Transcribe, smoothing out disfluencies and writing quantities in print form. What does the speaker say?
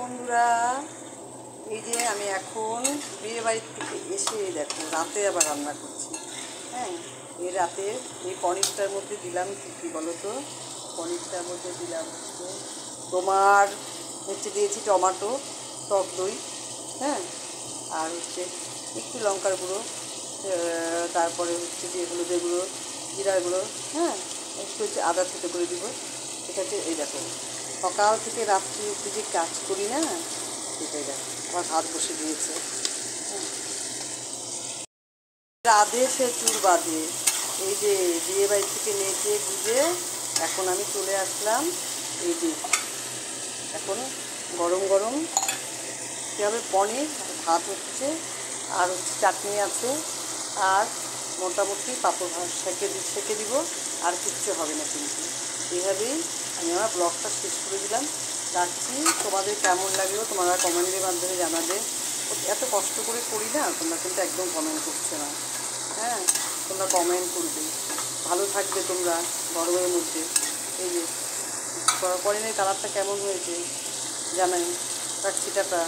বন্ধুরা, এই যে আমি এখন বিয়ে বাড়ির থেকে এসে দেখো রাতে আবার রান্না করছি। হ্যাঁ, এই রাতে এই পনিরটার মধ্যে দিলাম কী বলো তো। পনিরটার মধ্যে দিলাম তোমার দিয়েছি টমেটো, টক দই, হ্যাঁ, আর একটু লঙ্কার গুঁড়ো, তারপরে যে হলুদের গুঁড়ো, জিরার গুঁড়ো, হ্যাঁ, একটু আদা থেতো করে দিব। এটা এই দেখো সকাল থেকে রাত্রি অবধি যে কাজ করি না, সেটাই দেখো আমার ভাত বসে দিয়েছে। রাধে সে চুর বাঁধে। এই যে বিয়ে বাড়ি থেকে নেচে গুজে এখন আমি চলে আসলাম। এই যে এখন গরম গরম কী হবে, পনির ভাত হচ্ছে, আর চাটনি আছে, আর মোটামুটি পাঁপড় ভাত সেঁকে দিব, আর কিচ্ছু হবে না। কিন্তু এইভাবেই আমি আমার ব্লগটা শেষ করে দিলাম। রাখছি। তোমাদের কেমন লাগলো তোমরা কমেন্টের মাধ্যমে জানাবে। এত কষ্ট করে করি না, তোমরা কিন্তু একদম কমেন্ট করছো না। হ্যাঁ, তোমরা কমেন্ট করবে, ভালো থাকবে তোমরা গরমের মধ্যে। এই যে পনিরের কালারটা কেমন হয়েছে জানাই। রাখছি, টাটা।